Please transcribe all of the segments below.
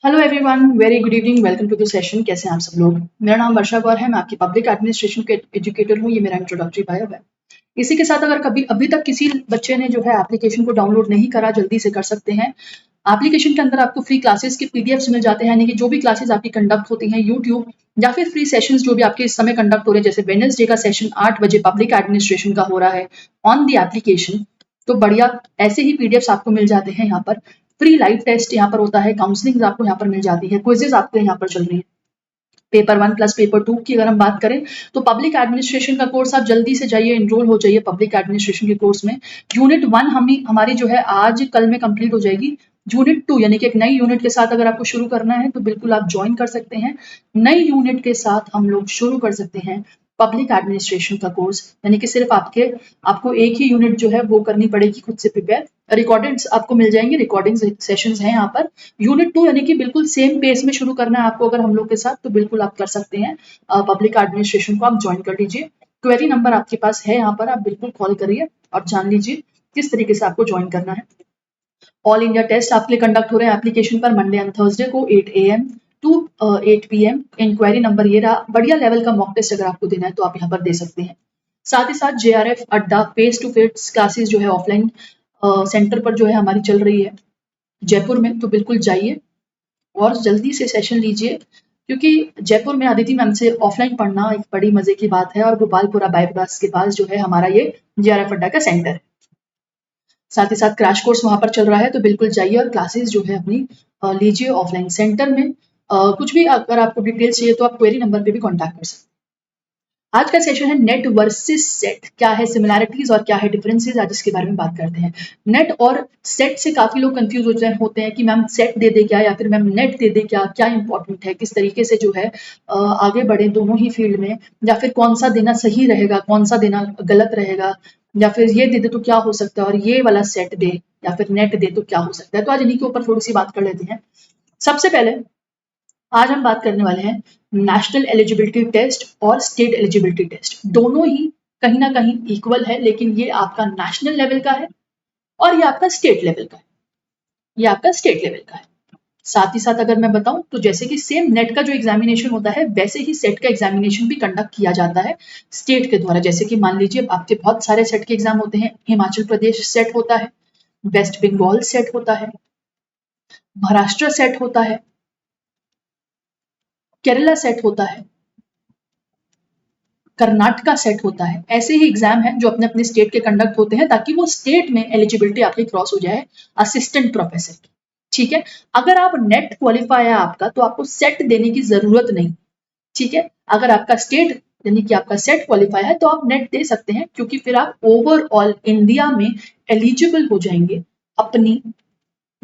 Hello everyone, very good evening, welcome to the session. कैसे हैं आप सब लोग? मेरा नाम वर्षा गौर है, मैं आपकी पब्लिक एडमिनिस्ट्रेशन के एजुकेटर हूँ। ये मेरा इंट्रोडक्टरी बायो है। इसी के साथ अगर कभी अभी तक किसी बच्चे ने जो है एप्लीकेशन को डाउनलोड नहीं करा, जल्दी से कर सकते हैं। एप्लीकेशन के अंदर आपको फ्री क्लासेस के पीडीएफ्स मिल जाते हैं, यानी कि जो भी क्लासेस आपकी कंडक्ट होती हैं यूट्यूब या फिर फ्री सेशंस जो भी आपके इस समय कंडक्ट हो रहे हैं, जैसे वेडनेसडे का सेशन 8 बजे पब्लिक एडमिनिस्ट्रेशन का हो रहा है ऑन द एप्लीकेशन। तो बढ़िया ऐसे ही पीडीएफ्स आपको मिल जाते हैं यहाँ पर। फ्री लाइव टेस्ट यहाँ पर होता है, काउंसलिंग आपको यहाँ पर मिल जाती है, क्विजेज आपके यहाँ पर चल रही है। पेपर 1 प्लस पेपर 2 की अगर हम बात करें तो पब्लिक एडमिनिस्ट्रेशन का कोर्स आप जल्दी से जाइए, एनरोल हो जाइए पब्लिक एडमिनिस्ट्रेशन के कोर्स में। यूनिट 1 हमारी जो है आज कल में कंप्लीट हो जाएगी। यूनिट 2 यानी कि एक नई यूनिट के साथ अगर आपको शुरू करना है तो बिल्कुल आप ज्वाइन कर सकते हैं। नई यूनिट के साथ हम लोग शुरू कर सकते हैं पब्लिक एडमिनिस्ट्रेशन का कोर्स, यानी कि सिर्फ आपको एक ही यूनिट जो है वो करनी पड़ेगी खुद से प्रिपेयर। रिकॉर्डेड आपको मिल जाएंगे, रिकॉर्डिंग सेशंस हैं यहाँ पर। यूनिट 2 यानी कि बिल्कुल सेम पेस में शुरू करना है आपको अगर हम लोग के साथ, तो बिल्कुल आप कर सकते हैं। पब्लिक एडमिनिस्ट्रेशन को आप ज्वाइन कर लीजिए। क्वेरी नंबर आपके पास है यहाँ पर, आप बिल्कुल कॉल करिए और जान लीजिए किस तरीके से आपको ज्वाइन करना है। ऑल इंडिया टेस्ट आपके लिए कंडक्ट हो रहे हैं एप्लीकेशन पर मंडे एंड थर्सडे को 8 AM to 8 PM। Enquiry number ये रहा। बढ़िया लेवल का मॉक टेस्ट अगर आपको देना है तो आप यहाँ पर दे सकते हैं। साथ ही साथ JRF अड्डा फेस टू फेस क्लासेस जो है ऑफलाइन सेंटर पर जो है हमारी चल रही है जयपुर में, तो बिल्कुल जाइए और जल्दी से सेशन लीजिए, क्योंकि जयपुर में अदिति मैम से ऑफलाइन पढ़ना एक बड़ी मजे की बात है। और गोपालपुरा बाईपास के पास जो है हमारा ये JRF अड्डा का सेंटर है। साथ ही साथ क्रैश कोर्स वहां पर चल रहा है, तो बिल्कुल जाइए और क्लासेस जो है अपनी लीजिए ऑफलाइन सेंटर में। कुछ भी अगर आपको डिटेल्स चाहिए तो आप क्वेरी नंबर पे भी कॉन्टैक्ट कर सकते हैं। आज का सेशन है नेट वर्सेस सेट, क्या है सिमिलैरिटीज और क्या है डिफरेंसेस, आज इसके बारे में बात करते हैं। नेट और सेट से काफी लोग कंफ्यूज होते हैं कि मैम सेट दे दे क्या या फिर मैम नेट दे दे क्या, क्या इंपॉर्टेंट है, किस तरीके से जो है आगे बढ़े दोनों ही फील्ड में, या फिर कौन सा देना सही रहेगा, कौन सा देना गलत रहेगा, या फिर ये दे दे तो क्या हो सकता है और ये वाला सेट दे या फिर नेट दे तो क्या हो सकता है। तो आज इन्हीं के ऊपर थोड़ी सी बात कर लेते हैं। सबसे पहले आज हम बात करने वाले हैं नेशनल एलिजिबिलिटी टेस्ट और स्टेट एलिजिबिलिटी टेस्ट। दोनों ही कहीं ना कहीं इक्वल है, लेकिन ये आपका नेशनल लेवल का है और ये आपका स्टेट लेवल का है। ये आपका स्टेट लेवल का है। साथ ही साथ अगर मैं बताऊं तो जैसे कि सेम नेट का जो एग्जामिनेशन होता है वैसे ही सेट का एग्जामिनेशन भी कंडक्ट किया जाता है स्टेट के द्वारा। जैसे कि मान लीजिए आपके बहुत सारे सेट के एग्जाम होते हैं। हिमाचल प्रदेश सेट होता है, वेस्ट बंगाल सेट होता है, महाराष्ट्र सेट होता है, केरला सेट होता है, कर्नाटका सेट होता है। ऐसे ही एग्जाम है जो अपने अपने स्टेट के कंडक्ट होते हैं ताकि वो स्टेट में एलिजिबिलिटी आपकी क्रॉस हो जाए असिस्टेंट प्रोफेसर की। ठीक है, अगर आप नेट क्वालिफाई है आपका तो आपको सेट देने की जरूरत नहीं। ठीक है, अगर आपका स्टेट यानी कि आपका सेट क्वालिफाई है तो आप नेट दे सकते हैं, क्योंकि फिर आप ओवरऑल इंडिया में एलिजिबल हो जाएंगे अपनी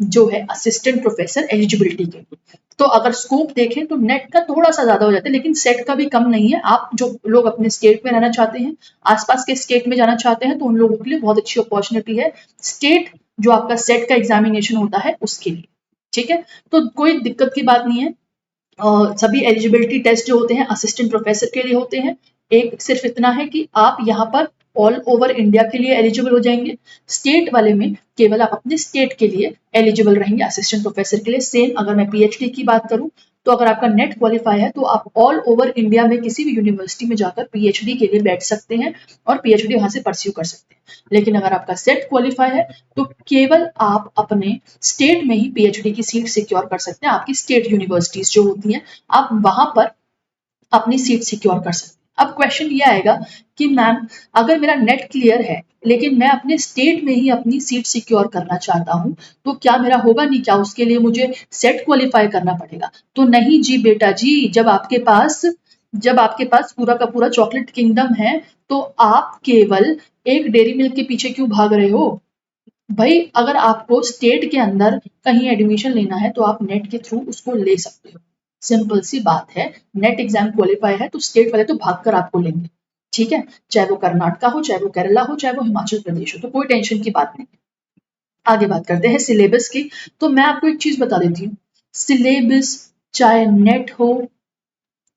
जो है असिस्टेंट प्रोफेसर एलिजिबिलिटी के लिए। तो अगर स्कोप देखें तो नेट का थोड़ा सा ज्यादा हो जाता है, लेकिन सेट का भी कम नहीं है। आप जो लोग अपने स्टेट में रहना चाहते हैं, आसपास के स्टेट में जाना चाहते हैं, तो उन लोगों के लिए बहुत अच्छी अपॉर्चुनिटी है स्टेट जो आपका सेट का एग्जामिनेशन होता है उसके लिए। ठीक है, तो कोई दिक्कत की बात नहीं है। सभी एलिजिबिलिटी टेस्ट जो होते हैं असिस्टेंट प्रोफेसर के लिए होते हैं। एक सिर्फ इतना है कि आप यहाँ पर ऑल ओवर इंडिया के लिए एलिजिबल हो जाएंगे। स्टेट वाले में केवल आप अपने स्टेट के लिए एलिजिबल रहेंगे असिस्टेंट प्रोफेसर के लिए। सेम अगर मैं पीएचडी की बात करूं तो अगर आपका नेट क्वालिफाई है तो आप ऑल ओवर इंडिया में किसी भी यूनिवर्सिटी में जाकर पीएचडी के लिए बैठ सकते हैं और पीएचडी वहां से परस्यू कर सकते हैं। लेकिन अगर आपका सेट क्वालिफाई है तो केवल आप अपने स्टेट में ही पीएचडी की सीट सिक्योर कर सकते हैं। आपकी स्टेट यूनिवर्सिटीज जो होती हैं आप वहां पर अपनी सीट सिक्योर कर सकते हैं। अब क्वेश्चन ये आएगा कि मैम अगर मेरा नेट क्लियर है लेकिन मैं अपने स्टेट में ही अपनी सीट सिक्योर करना चाहता हूं, तो क्या मेरा होगा नहीं, क्या उसके लिए मुझे सेट क्वालिफाई करना पड़ेगा? तो नहीं जी बेटा जी, जब आपके पास पूरा का पूरा चॉकलेट किंगडम है तो आप केवल एक डेयरी मिल्क के पीछे क्यों भाग रहे हो भाई? अगर आपको स्टेट के अंदर कहीं एडमिशन लेना है तो आप नेट के थ्रू उसको ले सकते हो। सिंपल सी बात है, नेट एग्जाम क्वालिफाई है तो स्टेट वाले तो भागकर आपको लेंगे। ठीक है, चाहे वो कर्नाटका हो, चाहे वो केरला हो, चाहे वो हिमाचल प्रदेश हो, तो कोई टेंशन की बात नहीं। आगे बात करते हैं सिलेबस की। तो मैं आपको एक चीज बता देती हूँ, सिलेबस चाहे नेट हो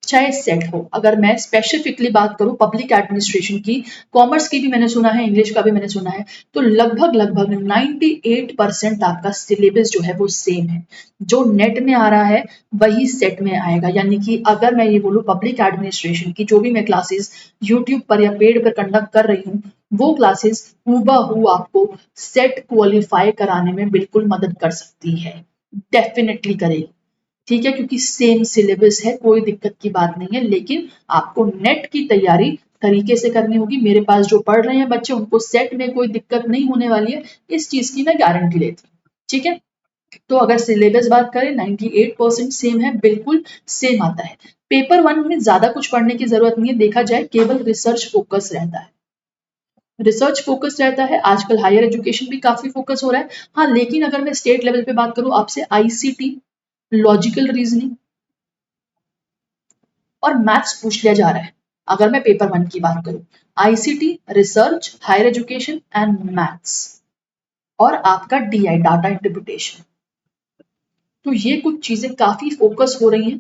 चाहे सेट हो। अगर मैं स्पेसिफिकली बात करूं पब्लिक एडमिनिस्ट्रेशन की, कॉमर्स की भी मैंने सुना है, इंग्लिश का भी मैंने सुना है, तो लगभग लगभग 98% आपका सिलेबस जो है वो सेम है। जो नेट में आ रहा है वही सेट में आएगा। यानी कि अगर मैं ये बोलूं पब्लिक एडमिनिस्ट्रेशन की जो भी मैं क्लासेस यूट्यूब पर या पेड पर कंडक्ट कर रही हूँ, वो क्लासेस हूबहू आपको सेट क्वालिफाई कराने में बिल्कुल मदद कर सकती है, डेफिनेटली करेगी। ठीक है, क्योंकि सेम सिलेबस है, कोई दिक्कत की बात नहीं है। लेकिन आपको नेट की तैयारी तरीके से करनी होगी। मेरे पास जो पढ़ रहे हैं बच्चे, उनको सेट में कोई दिक्कत नहीं होने वाली है, इस चीज की मैं गारंटी लेती हूँ। ठीक है, तो अगर सिलेबस बात करें 98% सेम है, बिल्कुल सेम आता है। पेपर 1 में ज्यादा कुछ पढ़ने की जरूरत नहीं है, देखा जाए केवल रिसर्च फोकस रहता है। रिसर्च फोकस रहता है, आजकल हायर एजुकेशन भी काफी फोकस हो रहा है। हाँ, लेकिन अगर मैं स्टेट लेवल पे बात करूं, आपसे आईसीटी, लॉजिकल रीजनिंग और मैथ्स पूछ लिया जा रहा है। अगर मैं पेपर 1 की बात करूं, ICT, research, higher education and maths, और आपका डीआई, डाटा इंटरप्रिटेशन। तो ये कुछ चीजें काफी फोकस हो रही हैं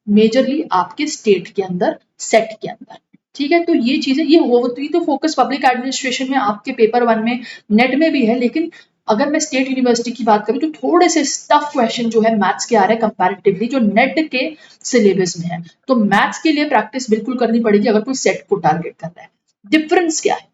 मेजरली आपके स्टेट के अंदर, सेट के अंदर। ठीक है, तो ये चीजें ये तो फोकस पब्लिक एडमिनिस्ट्रेशन में आपके पेपर 1 में, नेट में भी है। लेकिन अगर मैं स्टेट यूनिवर्सिटी की बात करूं तो थोड़े से टफ क्वेश्चन जो है मैथ्स के आ रहे हैं कंपैरेटिवली, जो नेट के सिलेबस में है। तो मैथ्स के लिए प्रैक्टिस बिल्कुल करनी पड़ेगी अगर कोई सेट को टारगेट कर रहा है। डिफरेंस क्या है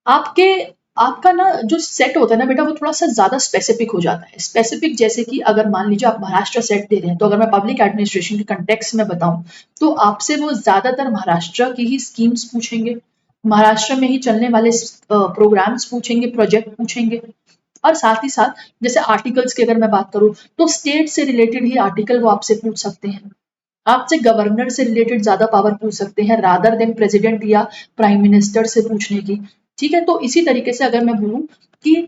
आपके, आपका ना जो सेट होता है ना बेटा, वो थोड़ा सा ज्यादा स्पेसिफिक हो जाता है। स्पेसिफिक जैसे कि अगर मान लीजिए आप महाराष्ट्र सेट दे रहे हैं, तो अगर मैं पब्लिक एडमिनिस्ट्रेशन के कंटेक्स्ट में बताऊं, तो आपसे वो ज्यादातर महाराष्ट्र की ही स्कीम्स पूछेंगे, महाराष्ट्र में ही चलने वाले प्रोग्राम्स पूछेंगे, प्रोजेक्ट पूछेंगे। और साथ ही साथ जैसे आर्टिकल्स की अगर मैं बात करूं, तो स्टेट से रिलेटेड ही आर्टिकल वो आपसे पूछ सकते हैं। आपसे गवर्नर से रिलेटेड ज्यादा पावर पूछ सकते हैं रादर देन प्रेसिडेंट या प्राइम मिनिस्टर से पूछने की। ठीक है, तो इसी तरीके से अगर मैं बोलूं कि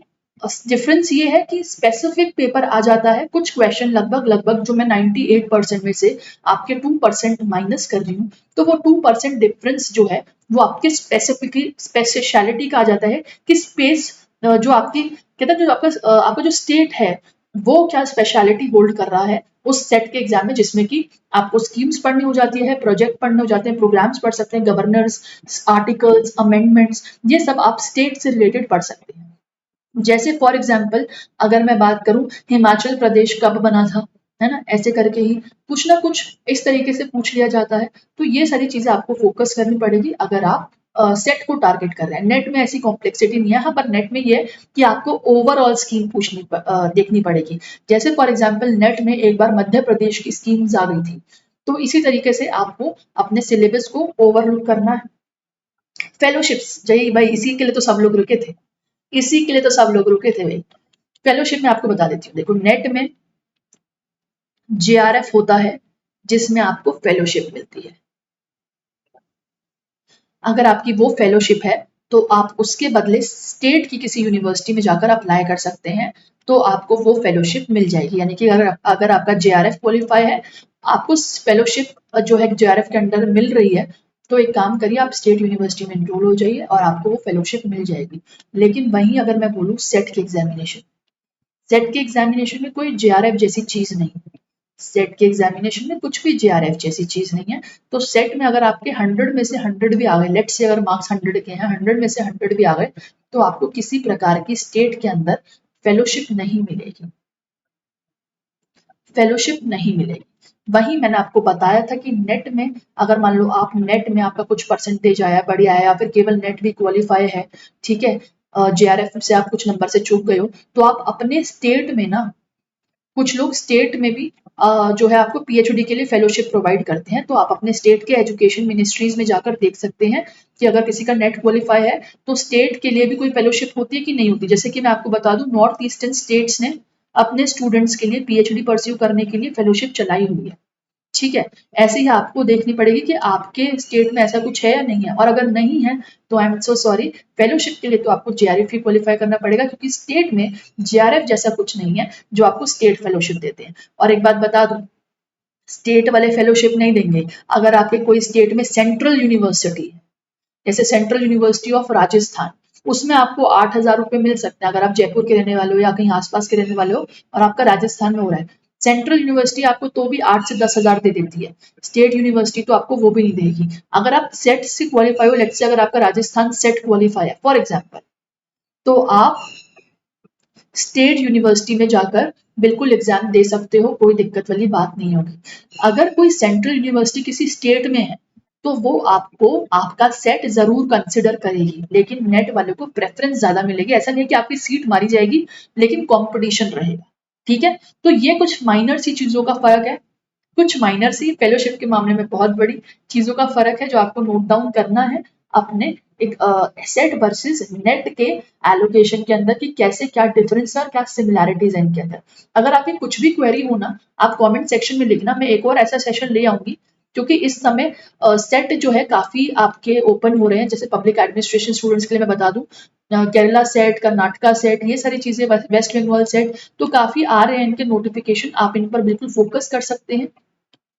डिफरेंस ये है कि स्पेसिफिक पेपर आ जाता है, कुछ क्वेश्चन लगभग लगभग जो मैं 98% में से आपके 2% माइनस कर रही हूँ, तो वो 2% डिफरेंस जो है वो आपके स्पेसिफिक स्पेशलिटी का आ जाता है कि स्पेस जो आपकी कहते हैं, जो आपका जो स्टेट है वो क्या स्पेशलिटी होल्ड कर रहा है उस सेट के एग्जाम में, जिसमें कि आपको स्कीम्स पढ़नी हो जाती है, प्रोजेक्ट पढ़ने हो जाते हैं, प्रोग्राम्स पढ़ सकते हैं, गवर्नर्स, आर्टिकल्स, अमेंडमेंट्स, ये सब आप स्टेट से रिलेटेड पढ़ सकते हैं। जैसे फॉर एग्जाम्पल अगर मैं बात करूं हिमाचल प्रदेश कब बना था, है ना, ऐसे करके ही कुछ ना कुछ इस तरीके से पूछ लिया जाता है। तो ये सारी चीजें आपको फोकस करनी पड़ेगी अगर आप सेट को टारगेट कर रहे हैं। नेट में ऐसी कॉम्प्लेक्सिटी नहीं है, हाँ, पर नेट में ये है कि आपको ओवरऑल स्कीम देखनी पड़ेगी। जैसे फॉर एग्जाम्पल नेट में एक बार मध्य प्रदेश की स्कीम्स आ गई थी, तो इसी तरीके से आपको अपने सिलेबस को ओवरलुक करना है। फेलोशिप्स जय भाई, इसी के लिए तो सब लोग रुके थे, इसी के लिए तो सब लोग रुके थे भाई। फेलोशिप में आपको बता देती हूँ, देखो नेट में जेआरएफ होता है जिसमें आपको फेलोशिप मिलती है। अगर आपकी वो फेलोशिप है तो आप उसके बदले स्टेट की किसी यूनिवर्सिटी में जाकर अप्लाई कर सकते हैं, तो आपको वो फेलोशिप मिल जाएगी। यानी कि अगर आपका जेआरएफ क्वालिफाई है, आपको फेलोशिप जो है जेआरएफ के अंडर मिल रही है, तो एक काम करिए, आप स्टेट यूनिवर्सिटी में एनरोल हो जाइए और आपको वो फेलोशिप मिल जाएगी। लेकिन वहीं अगर मैं बोलूँ सेट के एग्जामिनेशन, सेट के एग्जामिनेशन में कोई जेआरएफ जैसी चीज नहीं है। सेट के एग्जामिनेशन में कुछ भी जेआरएफ जैसी चीज नहीं है। तो सेट में अगर आपके 100 में से 100 भी आ गए, लेट्स से अगर मार्क्स 100 के हैं, 100 में से 100 भी आ गए, तो आपको किसी प्रकार की स्टेट के अंदर फेलोशिप नहीं मिलेगी, फेलोशिप नहीं मिलेगी। वही मैंने आपको बताया था कि नेट में अगर मान लो आप नेट में आपका कुछ परसेंटेज आया, बढ़िया आया, या फिर केवल नेट भी क्वालिफाई है, ठीक है, जेआरएफ से आप कुछ नंबर से चूक गए हो, तो आप अपने स्टेट में ना, कुछ लोग स्टेट में भी जो है आपको पीएचडी के लिए फेलोशिप प्रोवाइड करते हैं। तो आप अपने स्टेट के एजुकेशन मिनिस्ट्रीज में जाकर देख सकते हैं कि अगर किसी का नेट क्वालिफाई है तो स्टेट के लिए भी कोई फेलोशिप होती है कि नहीं होती। जैसे कि मैं आपको बता दूं, नॉर्थ ईस्टर्न स्टेट्स ने अपने स्टूडेंट्स के लिए पीएचडी परस्यू करने के लिए फेलोशिप चलाई हुई है। ठीक है, ऐसे ही आपको देखनी पड़ेगी कि आपके स्टेट में ऐसा कुछ है या नहीं है, और अगर नहीं है तो I am so sorry, fellowship के लिए तो आपको जेआरएफ ही क्वालिफाई करना पड़ेगा, क्योंकि स्टेट में जेआरएफ जैसा कुछ नहीं है जो आपको स्टेट फेलोशिप देते हैं। और एक बात बता दूं, स्टेट वाले फेलोशिप नहीं देंगे अगर आपके कोई स्टेट में सेंट्रल यूनिवर्सिटी है, जैसे सेंट्रल यूनिवर्सिटी ऑफ राजस्थान, उसमें आपको 8,000 रुपए मिल सकते हैं अगर आप जयपुर के रहने वाले हो या कहीं आसपास के रहने वाले हो और आपका राजस्थान में हो रहा है। सेंट्रल यूनिवर्सिटी आपको तो भी 8 से 10,000 दे देती है, स्टेट यूनिवर्सिटी तो आपको वो भी नहीं देगी। अगर आप सेट से क्वालिफाई हो, लेट्स से अगर आपका राजस्थान सेट क्वालिफाई है फॉर एग्जाम्पल, तो आप स्टेट यूनिवर्सिटी में जाकर बिल्कुल एग्जाम दे सकते हो, कोई दिक्कत वाली बात नहीं होगी। अगर कोई सेंट्रल यूनिवर्सिटी किसी स्टेट में है तो वो आपको आपका सेट जरूर कंसिडर करेगी, लेकिन नेट वाले को प्रेफरेंस ज्यादा मिलेगी। ऐसा नहीं है कि आपकी सीट मारी जाएगी, लेकिन कंपटीशन रहेगा। ठीक है, तो ये कुछ माइनर सी चीजों का फर्क है, कुछ माइनर सी फेलोशिप के मामले में बहुत बड़ी चीजों का फर्क है जो आपको नोट डाउन करना है अपने एक सेट वर्सेस नेट के एलोकेशन के अंदर, कि कैसे क्या डिफरेंस है और क्या सिमिलैरिटीज है इनके अंदर। अगर आपकी कुछ भी क्वेरी हो ना, आप कमेंट सेक्शन में लिखना, मैं एक और ऐसा सेशन ले आऊंगी, क्योंकि इस समय सेट जो है काफी आपके ओपन हो रहे हैं। जैसे पब्लिक एडमिनिस्ट्रेशन स्टूडेंट्स के लिए मैं बता दूं, केरला सेट, कर्नाटका सेट, ये सारी चीजें, वेस्ट बंगाल सेट, तो काफी आ रहे हैं इनके नोटिफिकेशन, आप इन पर बिल्कुल फोकस कर सकते हैं।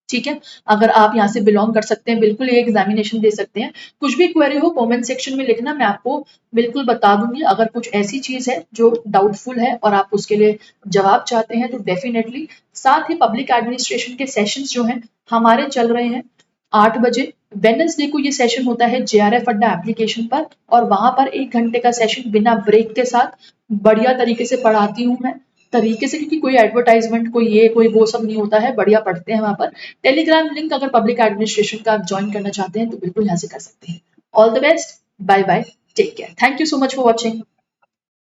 ठीक है, अगर आप यहाँ से बिलोंग कर सकते हैं, बिल्कुल ये एग्जामिनेशन दे सकते हैं। कुछ भी क्वेरी हो कमेंट सेक्शन में लिखना, मैं आपको बिल्कुल बता दूंगी। अगर कुछ ऐसी चीज है जो डाउटफुल है और आप उसके लिए जवाब चाहते हैं तो डेफिनेटली। साथ ही पब्लिक एडमिनिस्ट्रेशन के सेशंस जो हैं हमारे चल रहे हैं 8 बजे। वेडनेसडे को ये सेशन होता है जेआरएफ अड्डा एप्लीकेशन पर, और वहां पर 1 घंटे का सेशन बिना ब्रेक के साथ बढ़िया तरीके से पढ़ाती हूँ मैं, तरीके से, क्योंकि कोई एडवर्टाइजमेंट, कोई ये कोई वो सब नहीं होता है, बढ़िया पढ़ते हैं वहां पर। टेलीग्राम लिंक अगर पब्लिक एडमिनिस्ट्रेशन का आप ज्वाइन करना चाहते हैं तो बिल्कुल यहाँ से कर सकते हैं। All the best, bye bye, take care, thank you so much for watching.